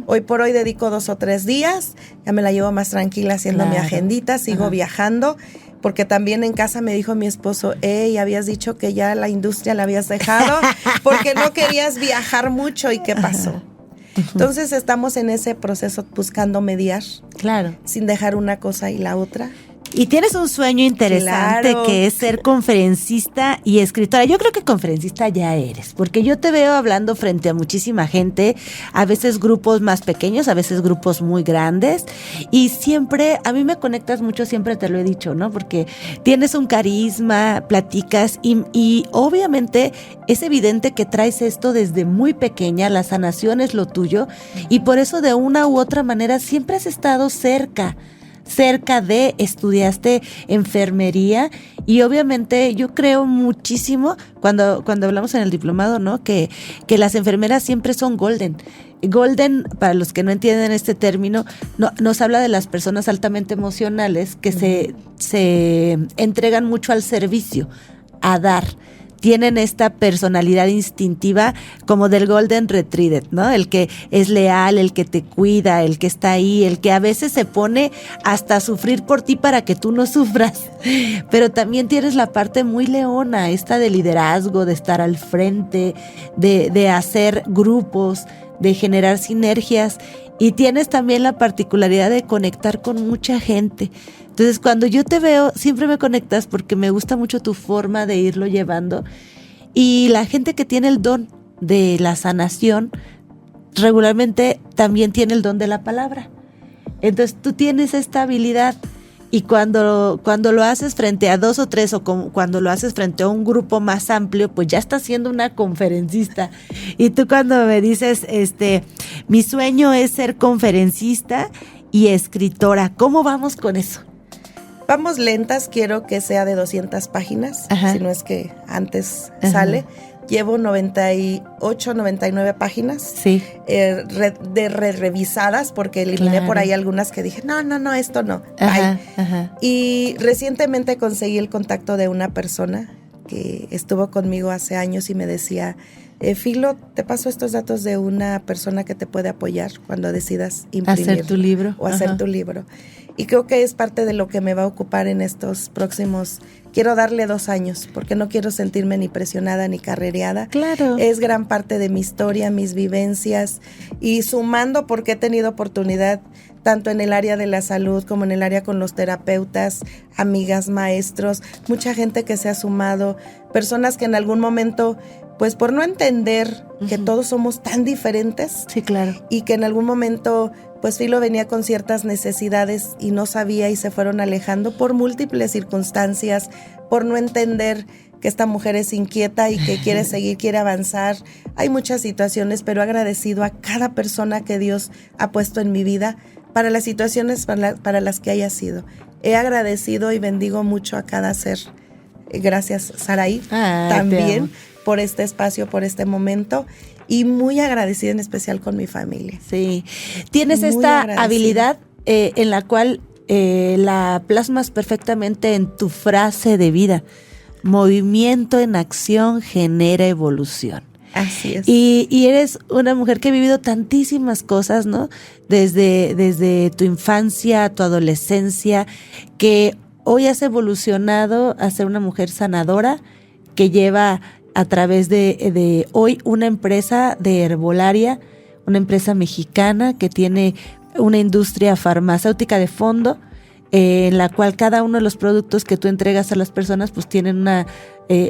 Hoy por hoy dedico 2 o 3 días, ya me la llevo más tranquila haciendo mi agendita, sigo viajando, porque también en casa me dijo mi esposo, habías dicho que ya la industria la habías dejado porque no querías viajar mucho. ¿Y qué pasó? Entonces estamos en ese proceso buscando mediar. Claro. Sin dejar una cosa y la otra. Y tienes un sueño interesante, claro, que es ser conferencista y escritora. Yo creo que conferencista ya eres, porque yo te veo hablando frente a muchísima gente, a veces grupos más pequeños, a veces grupos muy grandes, y siempre, a mí me conectas mucho, siempre te lo he dicho, ¿no? Porque tienes un carisma, platicas, y obviamente es evidente que traes esto desde muy pequeña, la sanación es lo tuyo, y por eso de una u otra manera siempre has estado cerca de, estudiaste enfermería y obviamente yo creo muchísimo cuando hablamos en el diplomado, ¿no? Que las enfermeras siempre son golden. Golden, para los que no entienden este término, nos habla de las personas altamente emocionales que se entregan mucho al servicio, a dar. Tienen esta personalidad instintiva como del Golden Retriever, ¿no? El que es leal, el que te cuida, el que está ahí, el que a veces se pone hasta a sufrir por ti para que tú no sufras. Pero también tienes la parte muy leona, esta de liderazgo, de estar al frente, de hacer grupos, de generar sinergias. Y tienes también la particularidad de conectar con mucha gente. Entonces, cuando yo te veo, siempre me conectas porque me gusta mucho tu forma de irlo llevando. Y la gente que tiene el don de la sanación, regularmente también tiene el don de la palabra. Entonces tú tienes esta habilidad y cuando lo haces frente a 2 o 3 o cuando lo haces frente a un grupo más amplio, pues ya estás siendo una conferencista. Y tú cuando me dices, mi sueño es ser conferencista y escritora, ¿cómo vamos con eso? Vamos lentas, quiero que sea de 200 páginas, si no es que antes sale. Llevo 98, 99 páginas sí. revisadas porque eliminé por ahí algunas que dije, no, esto no. Y recientemente conseguí el contacto de una persona que estuvo conmigo hace años y me decía, Filo, te paso estos datos de una persona que te puede apoyar cuando decidas imprimir. Hacer tu libro. O hacer tu libro. Y creo que es parte de lo que me va a ocupar en estos próximos. Quiero darle 2 años, porque no quiero sentirme ni presionada ni carrereada. Claro. Es gran parte de mi historia, mis vivencias, y sumando porque he tenido oportunidad tanto en el área de la salud como en el área con los terapeutas, amigas, maestros, mucha gente que se ha sumado, personas que en algún momento, pues por no entender que todos somos tan diferentes. Sí, claro. Y que en algún momento pues Filo venía con ciertas necesidades y no sabía y se fueron alejando por múltiples circunstancias, por no entender que esta mujer es inquieta y que quiere seguir, quiere avanzar. Hay muchas situaciones, pero agradecido a cada persona que Dios ha puesto en mi vida para las situaciones para las que haya sido. He agradecido y bendigo mucho a cada ser. Gracias, Saraí, también por este espacio, por este momento. Y muy agradecida en especial con mi familia. Sí, tienes muy esta habilidad en la cual la plasmas perfectamente en tu frase de vida. Movimiento en acción genera evolución. Así es. Y eres una mujer que ha vivido tantísimas cosas, ¿no? Desde tu infancia, tu adolescencia, que hoy has evolucionado a ser una mujer sanadora que lleva a través de hoy una empresa de herbolaria, una empresa mexicana que tiene una industria farmacéutica de fondo, en la cual cada uno de los productos que tú entregas a las personas pues tienen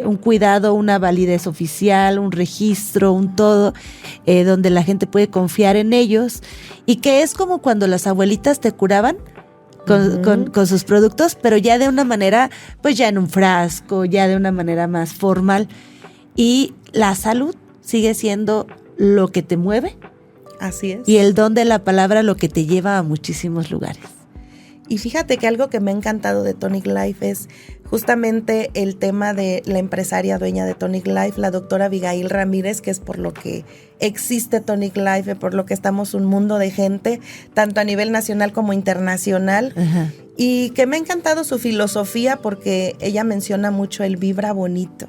un cuidado, una validez oficial, un registro, un todo, donde la gente puede confiar en ellos, y que es como cuando las abuelitas te curaban con sus productos, pero ya de una manera, pues ya en un frasco, ya de una manera más formal. Y la salud sigue siendo lo que te mueve. Así es. Y el don de la palabra lo que te lleva a muchísimos lugares. Y fíjate que algo que me ha encantado de Tonic Life es justamente el tema de la empresaria dueña de Tonic Life, la doctora Abigail Ramírez, que es por lo que existe Tonic Life, por lo que estamos un mundo de gente, tanto a nivel nacional como internacional. Y que me ha encantado su filosofía porque ella menciona mucho el vibra bonito.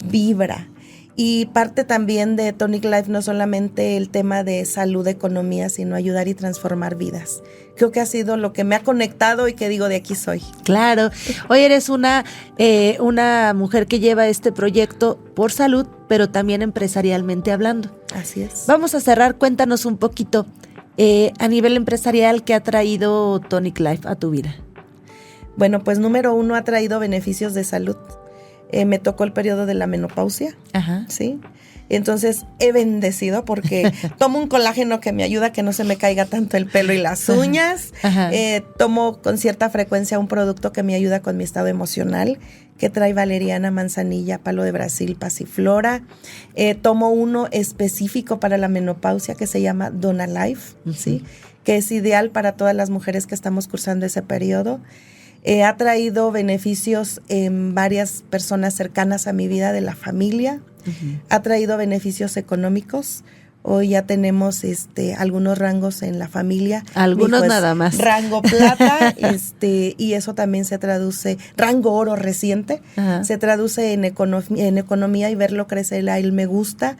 Vibra. Y parte también de Tonic Life no solamente el tema de salud, economía, sino ayudar y transformar vidas. Creo que ha sido lo que me ha conectado y que digo, de aquí soy. Claro. Hoy eres una mujer que lleva este proyecto por salud, pero también empresarialmente hablando. Así es. Vamos a cerrar. Cuéntanos un poquito a nivel empresarial, ¿qué ha traído Tonic Life a tu vida? Bueno, pues número 1, ha traído beneficios de salud. Me tocó el periodo de la menopausia, ¿sí? Entonces he bendecido porque tomo un colágeno que me ayuda a que no se me caiga tanto el pelo y las uñas. Tomo con cierta frecuencia un producto que me ayuda con mi estado emocional, que trae valeriana, manzanilla, palo de Brasil, pasiflora. Tomo uno específico para la menopausia que se llama Dona Life, ¿sí? Que es ideal para todas las mujeres que estamos cursando ese periodo. Ha traído beneficios en varias personas cercanas a mi vida de la familia. Ha traído beneficios económicos. Hoy ya tenemos algunos rangos en la familia. Algunos nada más. Rango plata, y eso también se traduce, rango oro reciente, se traduce en economía y verlo crecer, el me gusta.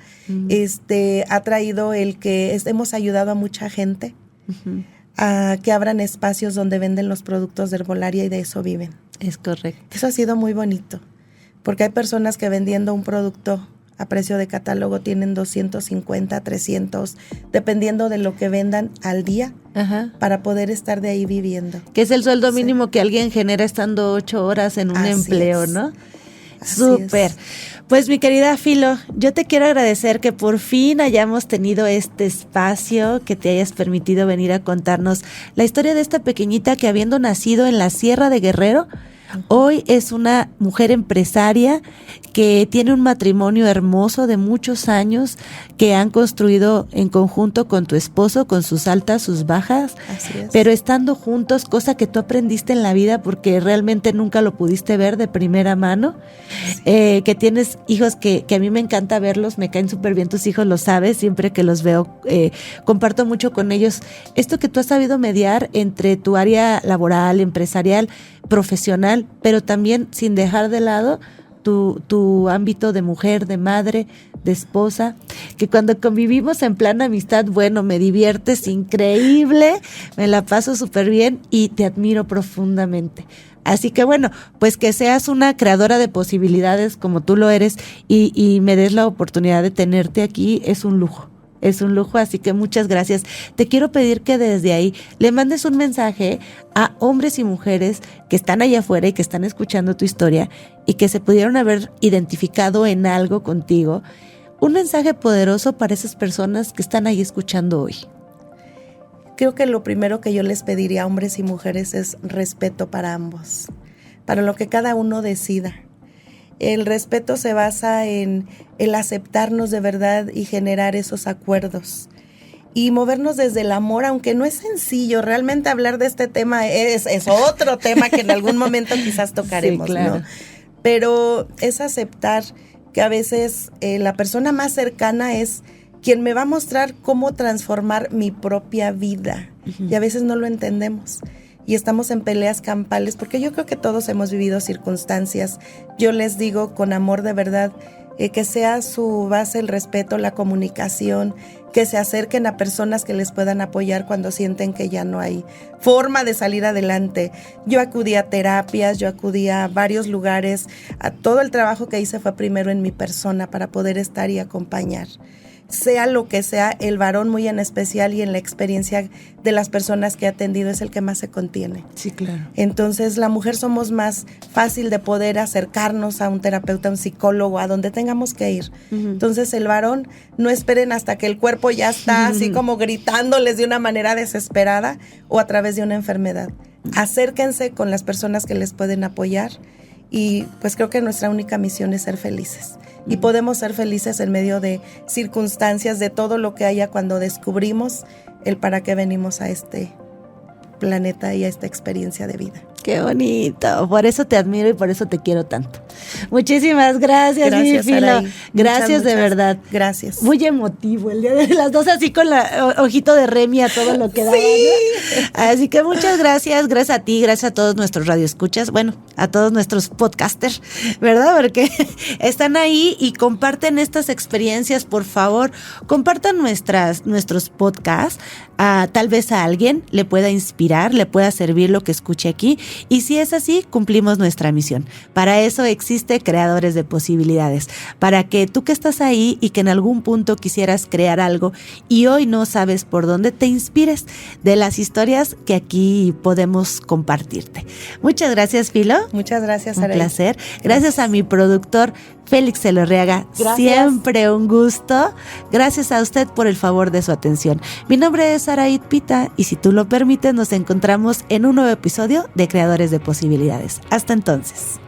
Ha traído el que hemos ayudado a mucha gente. A que abran espacios donde venden los productos de herbolaria y de eso viven. Es correcto. Eso ha sido muy bonito, porque hay personas que vendiendo un producto a precio de catálogo tienen 250, 300, dependiendo de lo que vendan al día, para poder estar de ahí viviendo. Que es el sueldo mínimo que alguien genera estando 8 horas en un empleo, ¿no? Súper. Pues mi querida Filo, yo te quiero agradecer que por fin hayamos tenido este espacio, que te hayas permitido venir a contarnos la historia de esta pequeñita que, habiendo nacido en la Sierra de Guerrero, hoy es una mujer empresaria que tiene un matrimonio hermoso de muchos años que han construido en conjunto con tu esposo, con sus altas, sus bajas, pero estando juntos, cosa que tú aprendiste en la vida porque realmente nunca lo pudiste ver de primera mano, que tienes hijos que a mí me encanta verlos, me caen súper bien tus hijos, lo sabes, siempre que los veo comparto mucho con ellos esto que tú has sabido mediar entre tu área laboral, empresarial, profesional, pero también sin dejar de lado tu ámbito de mujer, de madre, de esposa, que cuando convivimos en plan amistad, bueno, me diviertes increíble, me la paso súper bien y te admiro profundamente. Así que bueno, pues que seas una creadora de posibilidades como tú lo eres y me des la oportunidad de tenerte aquí, es un lujo. Es un lujo, así que muchas gracias. Te quiero pedir que desde ahí le mandes un mensaje a hombres y mujeres que están allá afuera y que están escuchando tu historia y que se pudieron haber identificado en algo contigo. Un mensaje poderoso para esas personas que están ahí escuchando hoy. Creo que lo primero que yo les pediría a hombres y mujeres es respeto para ambos, para lo que cada uno decida. El respeto se basa en el aceptarnos de verdad y generar esos acuerdos y movernos desde el amor, aunque no es sencillo. Realmente hablar de este tema es otro tema que en algún momento quizás tocaremos, sí, claro, ¿no? Pero es aceptar que a veces la persona más cercana es quien me va a mostrar cómo transformar mi propia vida. Y a veces no lo entendemos. Y estamos en peleas campales, porque yo creo que todos hemos vivido circunstancias. Yo les digo con amor de verdad, que sea su base el respeto, la comunicación, que se acerquen a personas que les puedan apoyar cuando sienten que ya no hay forma de salir adelante. Yo acudí a terapias, yo acudí a varios lugares, a todo el trabajo que hice fue primero en mi persona para poder estar y acompañar. Sea lo que sea, el varón muy en especial y en la experiencia de las personas que he atendido es el que más se contiene. Sí, claro. Entonces, la mujer somos más fácil de poder acercarnos a un terapeuta, a un psicólogo, a donde tengamos que ir. Entonces, el varón, no esperen hasta que el cuerpo ya está así como gritándoles de una manera desesperada o a través de una enfermedad. Acérquense con las personas que les pueden apoyar y pues creo que nuestra única misión es ser felices. Y podemos ser felices en medio de circunstancias, de todo lo que haya cuando descubrimos el para qué venimos a este planeta y a esta experiencia de vida. Qué bonito, por eso te admiro y por eso te quiero tanto. Muchísimas gracias, gracias, mi Filo. Gracias de verdad. Gracias. Muy emotivo el día de las dos, así con la ojito de Remy a todo lo que da. Sí. ¿No? Así que muchas gracias, gracias a ti, gracias a todos nuestros radioescuchas, bueno, a todos nuestros podcasters, ¿verdad? Porque están ahí y comparten estas experiencias, por favor, compartan nuestros podcasts, tal vez a alguien le pueda inspirar, le pueda servir lo que escuche aquí. Y si es así, cumplimos nuestra misión. Para eso existe Creadores de Posibilidades, para que tú que estás ahí y que en algún punto quisieras crear algo y hoy no sabes por dónde, te inspires de las historias que aquí podemos compartirte. Muchas gracias, Filo. Muchas gracias, Un Araí. placer. Gracias a mi productor Félix Elorriaga, siempre un gusto. Gracias a usted por el favor de su atención. Mi nombre es Araid Pita y si tú lo permites nos encontramos en un nuevo episodio de Creadores de Posibilidades. Hasta entonces.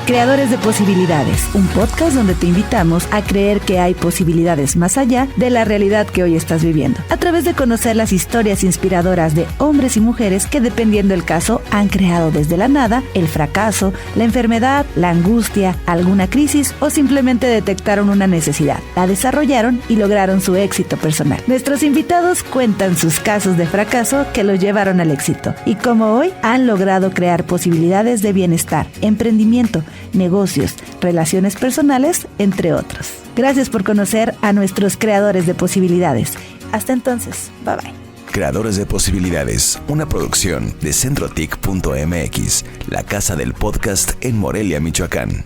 Creadores de Posibilidades, un podcast donde te invitamos a creer que hay posibilidades más allá de la realidad que hoy estás viviendo, a través de conocer las historias inspiradoras de hombres y mujeres que, dependiendo del caso, han creado desde la nada el fracaso, la enfermedad, la angustia, alguna crisis o simplemente detectaron una necesidad, la desarrollaron y lograron su éxito personal. Nuestros invitados cuentan sus casos de fracaso que los llevaron al éxito y cómo hoy han logrado crear posibilidades de bienestar, emprendimiento, negocios, relaciones personales, entre otros. Gracias por conocer a nuestros creadores de posibilidades. Hasta entonces, bye bye. Creadores de Posibilidades, una producción de centrotic.mx, la casa del podcast en Morelia, Michoacán.